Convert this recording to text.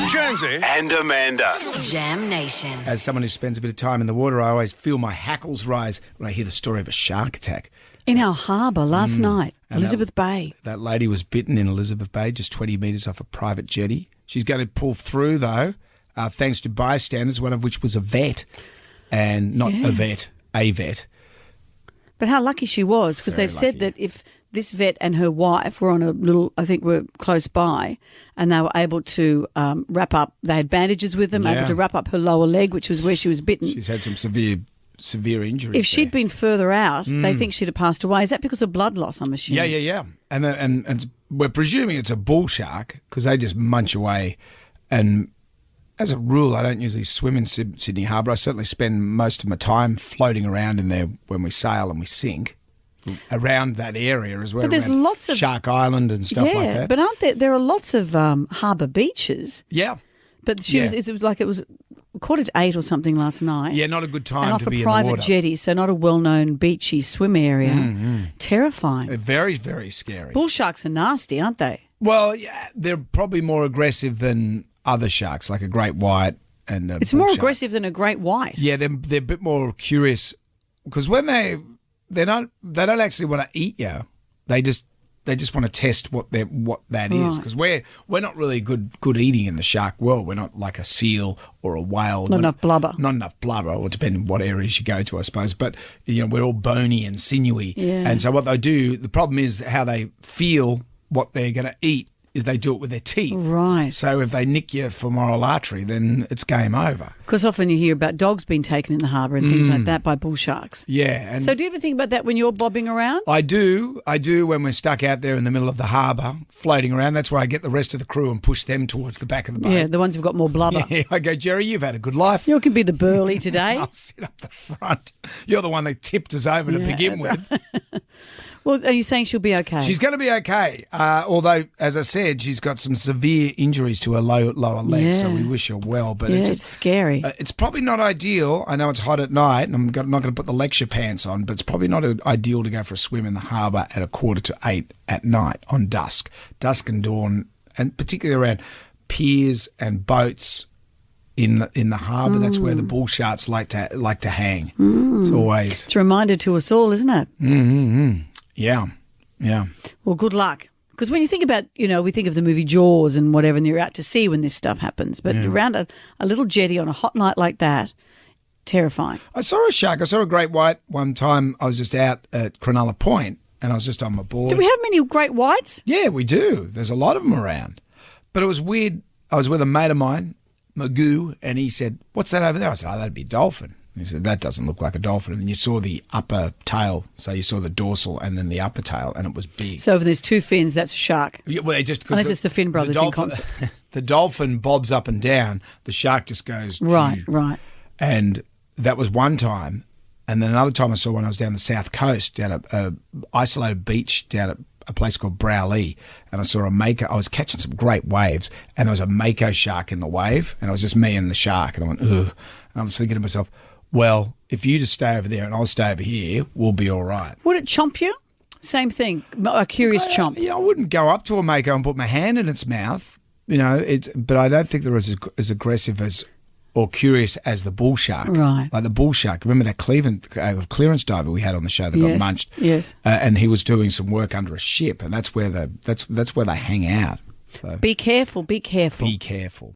Jonesy and Amanda. Jam Nation. As someone who spends a bit of time in the water, I always feel my hackles rise when I hear the story of a shark attack. In our harbour last night, And Elizabeth Bay. That lady was bitten in Elizabeth Bay, just 20 metres off a private jetty. She's going to pull through, though, thanks to bystanders, one of which was a vet, and not a vet. But how lucky she was, because they've said that if this vet and her wife were on a little, I think were close by, and they were able to wrap up, they had bandages with them, able to wrap up her lower leg, which was where she was bitten. She's had some severe injuries. If she'd been further out, they think she'd have passed away. Is that because of blood loss, I'm assuming? Yeah. And we're presuming it's a bull shark because they just munch away. And as a rule, I don't usually swim in Sydney Harbour. I certainly spend most of my time floating around in there when we sail and we sink around that area as well. But there's lots of Shark Island and stuff like that. But aren't there are lots of harbour beaches. Yeah. But it was 7:45 or something last night. Yeah, not a good time and to off be a in the water. private jetty, so not a well-known beachy swim area. Terrifying. Very, very scary. Bull sharks are nasty, aren't they? Well, yeah, they're probably more aggressive than other sharks, like a great white and a It's bull more shark. aggressive than a great white. Yeah, they're a bit more curious because when they don't actually want to eat you. They just want to test what that is, because we're not really good eating in the shark world. We're not like a seal or a whale. Not enough blubber. Not enough blubber, or depending on what areas you go to, I suppose. But we're all bony and sinewy, and so what they do. The problem is how they feel what they're going to eat. Is they do it with their teeth. Right. So if they nick your femoral artery, then it's game over. Because often you hear about dogs being taken in the harbour and things like that by bull sharks. Yeah. And so do you ever think about that when you're bobbing around? I do when we're stuck out there in the middle of the harbour, floating around. That's where I get the rest of the crew and push them towards the back of the boat. Yeah, the ones who've got more blubber. Yeah, I go, Jerry, you've had a good life. You can be the burly today. I'll sit up the front. You're the one that tipped us over to begin with. Right. Well, are you saying she'll be okay? She's going to be okay, although, as I said, she's got some severe injuries to her lower leg, so we wish her well. But it's scary. It's probably not ideal. I know it's hot at night, and I'm not going to put the lecture pants on, but it's probably not ideal to go for a swim in the harbour at 7:45 at night on dusk and dawn, and particularly around piers and boats in the harbour. That's where the bull sharks like to hang. It's always. It's a reminder to us all, isn't it? Yeah. Well, good luck. Because when you think about, we think of the movie Jaws and whatever, and you're out to sea when this stuff happens. But around a little jetty on a hot night like that, terrifying. I saw a shark. I saw a great white one time. I was just out at Cronulla Point and I was just on my board. Do we have many great whites? Yeah, we do. There's a lot of them around. But it was weird. I was with a mate of mine, Magoo, and he said, "What's that over there?" I said, "Oh, that'd be a dolphin." He said, "That doesn't look like a dolphin." And then you saw the upper tail. So you saw the dorsal and then the upper tail, and it was big. So if there's two fins, that's a shark. Yeah, well, unless it's the Finn brothers in concert. The dolphin bobs up and down. The shark just goes. Right. And that was one time. And then another time I saw when I was down the south coast, down at an isolated beach down at a place called Browlee, and I saw a mako. I was catching some great waves, and there was a mako shark in the wave, and it was just me and the shark. And I went, ugh. And I was thinking to myself, well, if you just stay over there and I'll stay over here, we'll be all right. Would it chomp you? Same thing, a curious chomp. I wouldn't go up to a mako and put my hand in its mouth, but I don't think they're as aggressive as or curious as the bull shark. Right. Like the bull shark. Remember that clearance diver we had on the show that got munched? Yes. And he was doing some work under a ship, and that's where they hang out. So be careful. Be careful.